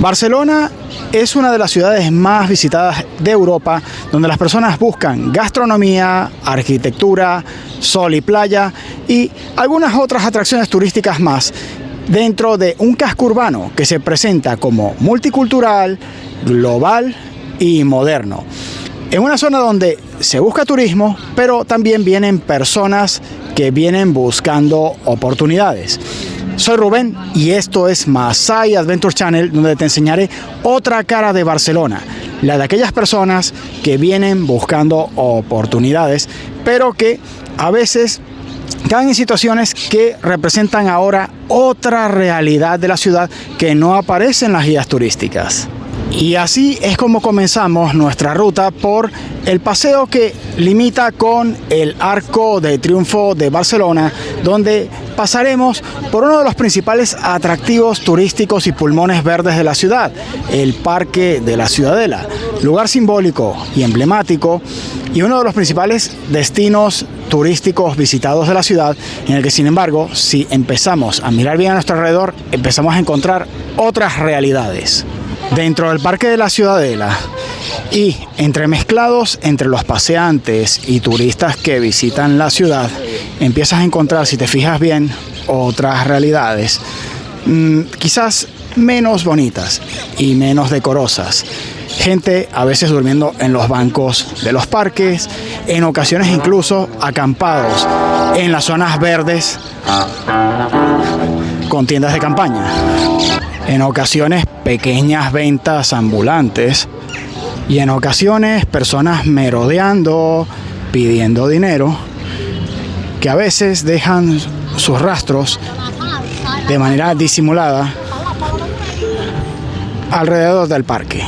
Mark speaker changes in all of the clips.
Speaker 1: Barcelona es una de las ciudades más visitadas de Europa, donde las personas buscan gastronomía, arquitectura, sol y playa y algunas otras atracciones turísticas más dentro de un casco urbano que se presenta como multicultural, global y moderno. En una zona donde se busca turismo, pero también vienen personas que vienen buscando oportunidades. Soy Rubén y esto es Masai Adventure Channel, donde te enseñaré otra cara de Barcelona, la de aquellas personas que vienen buscando oportunidades, pero que a veces caen en situaciones que representan ahora otra realidad de la ciudad que no aparece en las guías turísticas. Y así es como comenzamos nuestra ruta por el paseo que limita con el Arco de Triunfo de Barcelona, donde pasaremos por uno de los principales atractivos turísticos y pulmones verdes de la ciudad, el Parque de la Ciudadela, lugar simbólico y emblemático y uno de los principales destinos turísticos visitados de la ciudad, en el que, sin embargo, si empezamos a mirar bien a nuestro alrededor, empezamos a encontrar otras realidades. Dentro del Parque de la Ciudadela y entremezclados entre los paseantes y turistas que visitan la ciudad, empiezas a encontrar, si te fijas bien, otras realidades, quizás menos bonitas y menos decorosas. Gente a veces durmiendo en los bancos de los parques, en ocasiones incluso acampados en las zonas verdes con tiendas de campaña. En ocasiones pequeñas ventas ambulantes y en ocasiones personas merodeando, pidiendo dinero, que a veces dejan sus rastros de manera disimulada alrededor del parque.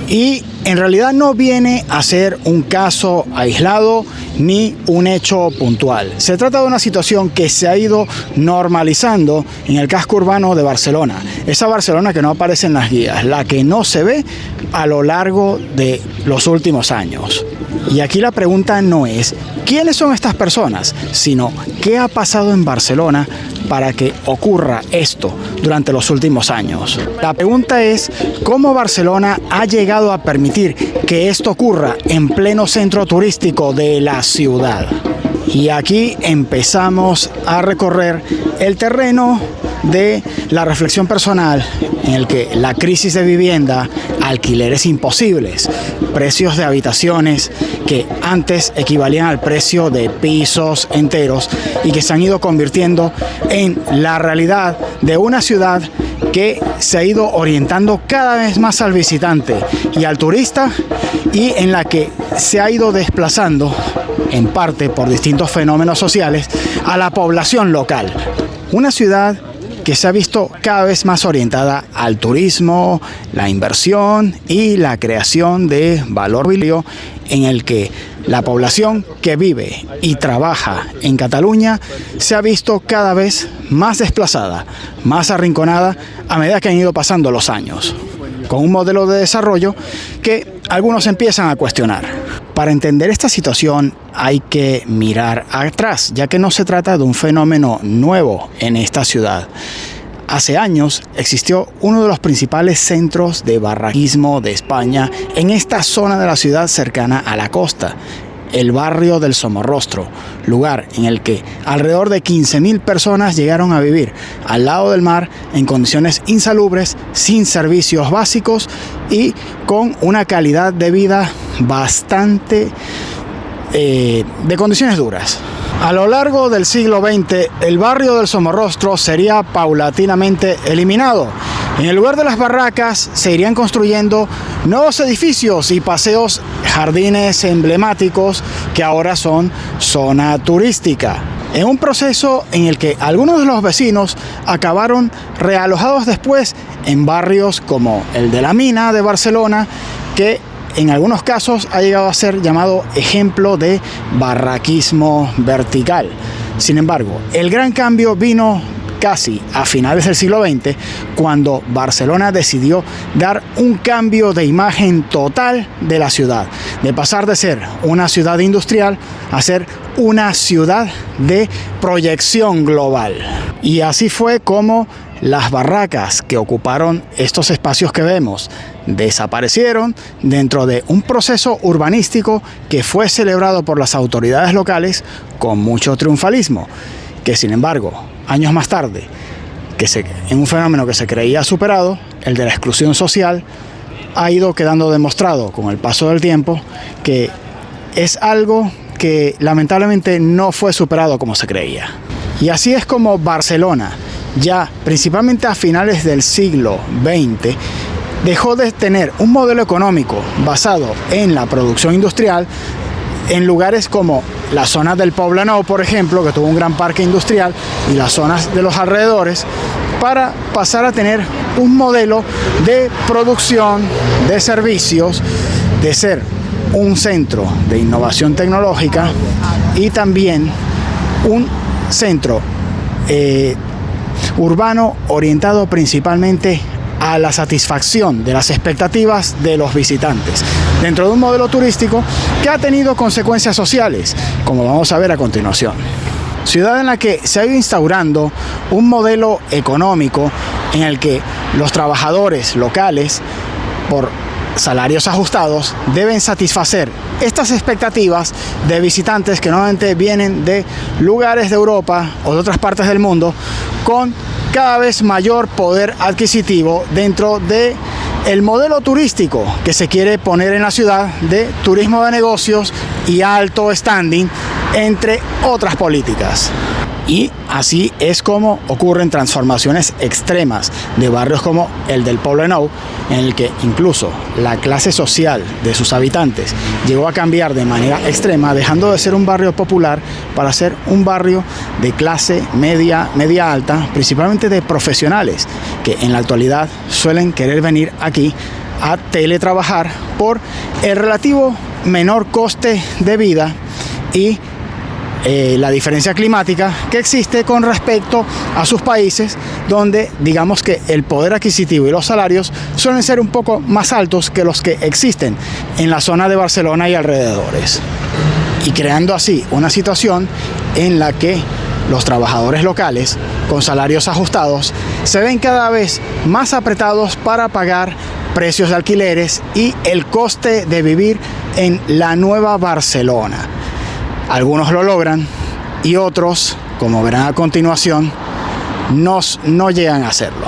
Speaker 1: Y en realidad no viene a ser un caso aislado ni un hecho puntual. Se trata de una situación que se ha ido normalizando en el casco urbano de Barcelona. Esa Barcelona que no aparece en las guías, la que no se ve a lo largo de los últimos años. Y aquí la pregunta no es ¿quiénes son estas personas?, sino ¿qué ha pasado en Barcelona para que ocurra esto durante los últimos años? La pregunta es ¿cómo Barcelona ha llegado a permitir que esto ocurra en pleno centro turístico de la ciudad? Y aquí empezamos a recorrer el terreno de la reflexión personal, en el que la crisis de vivienda, alquileres imposibles, precios de habitaciones que antes equivalían al precio de pisos enteros y que se han ido convirtiendo en la realidad de una ciudad que se ha ido orientando cada vez más al visitante y al turista, y en la que se ha ido desplazando, en parte por distintos fenómenos sociales, a la población local. Una ciudad que se ha visto cada vez más orientada al turismo, la inversión y la creación de valor mobiliario, en el que la población que vive y trabaja en Cataluña se ha visto cada vez más desplazada, más arrinconada a medida que han ido pasando los años, con un modelo de desarrollo que algunos empiezan a cuestionar. Para entender esta situación hay que mirar atrás, ya que no se trata de un fenómeno nuevo en esta ciudad. Hace años existió uno de los principales centros de barraquismo de España en esta zona de la ciudad cercana a la costa, el barrio del Somorrostro, lugar en el que alrededor de 15.000 personas llegaron a vivir al lado del mar en condiciones insalubres, sin servicios básicos y con una calidad de vida bastante de condiciones duras. A lo largo del siglo XX, el barrio del Somorrostro sería paulatinamente eliminado. En el lugar de las barracas se irían construyendo nuevos edificios y paseos, jardines emblemáticos que ahora son zona turística. En un proceso en el que algunos de los vecinos acabaron realojados después en barrios como el de la Mina de Barcelona, que en algunos casos ha llegado a ser llamado ejemplo de barraquismo vertical. Sin embargo, el gran cambio vino casi a finales del siglo XX, cuando Barcelona decidió dar un cambio de imagen total de la ciudad, de pasar de ser una ciudad industrial a ser una ciudad de proyección global. Y así fue como las barracas que ocuparon estos espacios que vemos desaparecieron dentro de un proceso urbanístico que fue celebrado por las autoridades locales con mucho triunfalismo, que sin embargo, años más tarde, en un fenómeno que se creía superado, el de la exclusión social, ha ido quedando demostrado con el paso del tiempo que es algo que lamentablemente no fue superado como se creía. Y así es como Barcelona, ya principalmente a finales del siglo XX, dejó de tener un modelo económico basado en la producción industrial en lugares como la zona del Poblenou, por ejemplo, que tuvo un gran parque industrial, y las zonas de los alrededores, para pasar a tener un modelo de producción de servicios, de ser un centro de innovación tecnológica y también un centro urbano orientado principalmente a la satisfacción de las expectativas de los visitantes, dentro de un modelo turístico que ha tenido consecuencias sociales, como vamos a ver a continuación. Ciudad en la que se ha ido instaurando un modelo económico en el que los trabajadores locales, por salarios ajustados, deben satisfacer estas expectativas de visitantes que normalmente vienen de lugares de Europa o de otras partes del mundo con cada vez mayor poder adquisitivo dentro de el modelo turístico que se quiere poner en la ciudad de turismo de negocios y alto standing, entre otras políticas. Y así es como ocurren transformaciones extremas de barrios como el del Poblenou, en el que incluso la clase social de sus habitantes llegó a cambiar de manera extrema, dejando de ser un barrio popular para ser un barrio de clase media, media alta, principalmente de profesionales, que en la actualidad suelen querer venir aquí a teletrabajar por el relativo menor coste de vida y la diferencia climática que existe con respecto a sus países, donde digamos que el poder adquisitivo y los salarios suelen ser un poco más altos que los que existen en la zona de Barcelona y alrededores, y creando así una situación en la que los trabajadores locales con salarios ajustados se ven cada vez más apretados para pagar precios de alquileres y el coste de vivir en la nueva Barcelona. Algunos lo logran y otros, como verán a continuación, no llegan a hacerlo.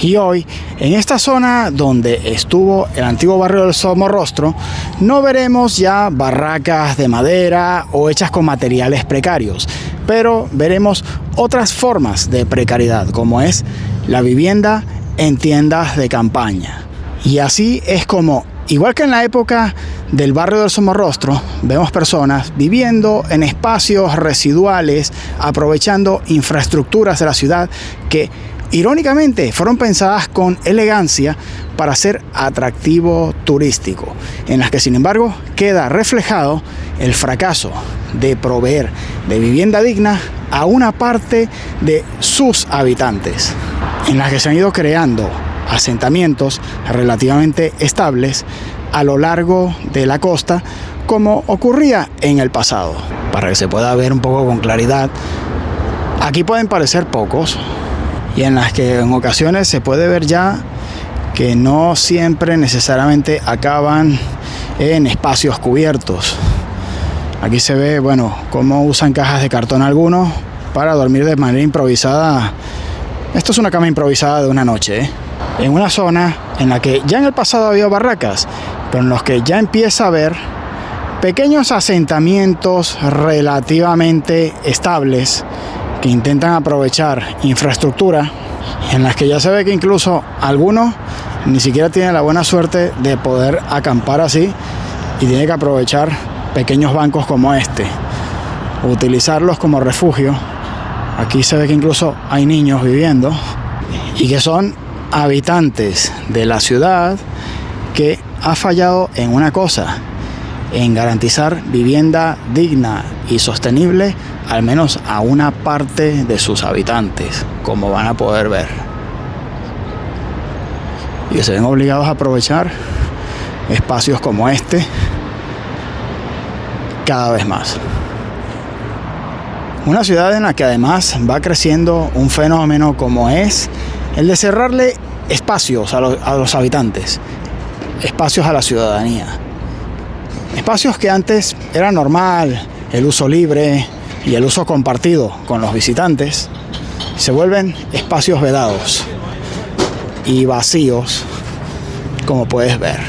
Speaker 1: Y hoy, en esta zona donde estuvo el antiguo barrio del Somorrostro, no veremos ya barracas de madera o hechas con materiales precarios, pero veremos otras formas de precariedad, como es la vivienda en tiendas de campaña. Y así es como, igual que en la época del barrio del Somorrostro, vemos personas viviendo en espacios residuales, aprovechando infraestructuras de la ciudad que irónicamente fueron pensadas con elegancia para ser atractivo turístico, en las que sin embargo queda reflejado el fracaso de proveer de vivienda digna a una parte de sus habitantes, en las que se han ido creando asentamientos relativamente estables a lo largo de la costa, como ocurría en el pasado. Para que se pueda ver un poco con claridad, aquí pueden parecer pocos, y en las que en ocasiones se puede ver ya que no siempre necesariamente acaban en espacios cubiertos. Aquí se ve, bueno, cómo usan cajas de cartón algunos para dormir de manera improvisada. Esto es una cama improvisada de una noche, en una zona en la que ya en el pasado había barracas, pero en los que ya empieza a haber pequeños asentamientos relativamente estables que intentan aprovechar infraestructura, en las que ya se ve que incluso algunos ni siquiera tienen la buena suerte de poder acampar así y tienen que aprovechar pequeños bancos como este, utilizarlos como refugio. Aquí se ve que incluso hay niños viviendo y que son habitantes de la ciudad que ha fallado en una cosa, en garantizar vivienda digna y sostenible al menos a una parte de sus habitantes, como van a poder ver. Y que se ven obligados a aprovechar espacios como este cada vez más. Una ciudad en la que además va creciendo un fenómeno como es el de cerrarle espacios a los habitantes, espacios a la ciudadanía. Espacios que antes era normal, el uso libre y el uso compartido con los visitantes, se vuelven espacios vedados y vacíos, como puedes ver.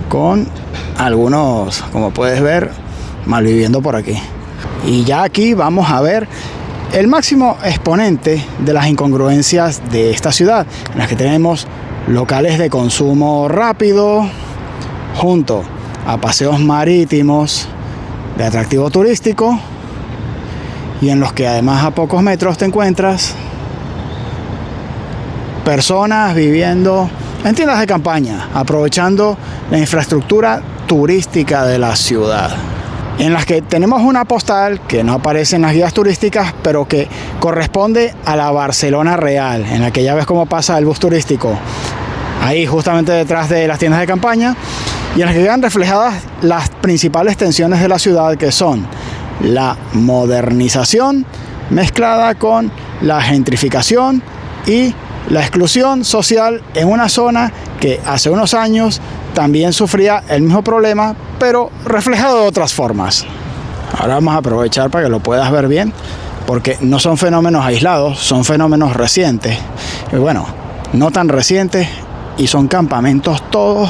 Speaker 1: Con algunos, como puedes ver, malviviendo por aquí. Y ya aquí vamos a ver el máximo exponente de las incongruencias de esta ciudad, en las que tenemos locales de consumo rápido, junto a paseos marítimos de atractivo turístico, y en los que además a pocos metros te encuentras personas viviendo en tiendas de campaña, aprovechando la infraestructura turística de la ciudad, en las que tenemos una postal que no aparece en las guías turísticas, pero que corresponde a la Barcelona real, en la que ya ves cómo pasa el bus turístico, ahí justamente detrás de las tiendas de campaña, y en las que quedan reflejadas las principales tensiones de la ciudad, que son la modernización mezclada con la gentrificación y la exclusión social en una zona que hace unos años también sufría el mismo problema, pero reflejado de otras formas. Ahora vamos a aprovechar para que lo puedas ver bien, porque no son fenómenos aislados, son fenómenos recientes. Y bueno, no tan recientes, y son campamentos todos,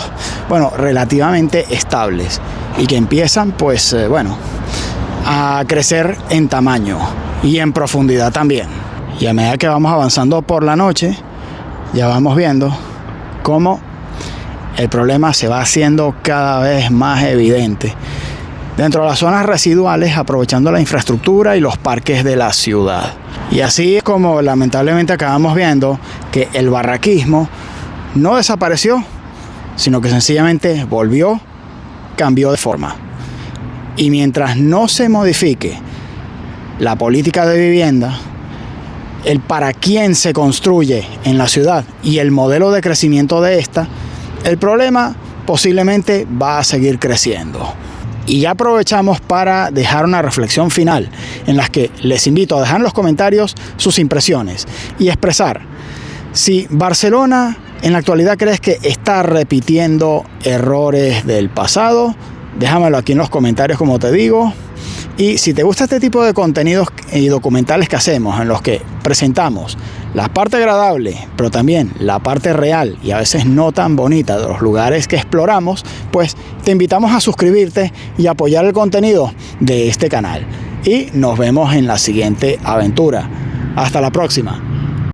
Speaker 1: bueno, relativamente estables y que empiezan, pues, a crecer en tamaño y en profundidad también. Y a medida que vamos avanzando por la noche, ya vamos viendo cómo el problema se va haciendo cada vez más evidente dentro de las zonas residuales, aprovechando la infraestructura y los parques de la ciudad. Y así es como lamentablemente acabamos viendo que el barraquismo no desapareció, sino que sencillamente volvió, cambió de forma. Y mientras no se modifique la política de vivienda, el para quién se construye en la ciudad y el modelo de crecimiento de esta, el problema posiblemente va a seguir creciendo. Y ya aprovechamos para dejar una reflexión final, en la que les invito a dejar en los comentarios sus impresiones y expresar si Barcelona en la actualidad crees que está repitiendo errores del pasado. Déjamelo aquí en los comentarios, como te digo. Y si te gusta este tipo de contenidos y documentales que hacemos, en los que presentamos la parte agradable, pero también la parte real y a veces no tan bonita de los lugares que exploramos, pues te invitamos a suscribirte y apoyar el contenido de este canal. Y nos vemos en la siguiente aventura. Hasta la próxima.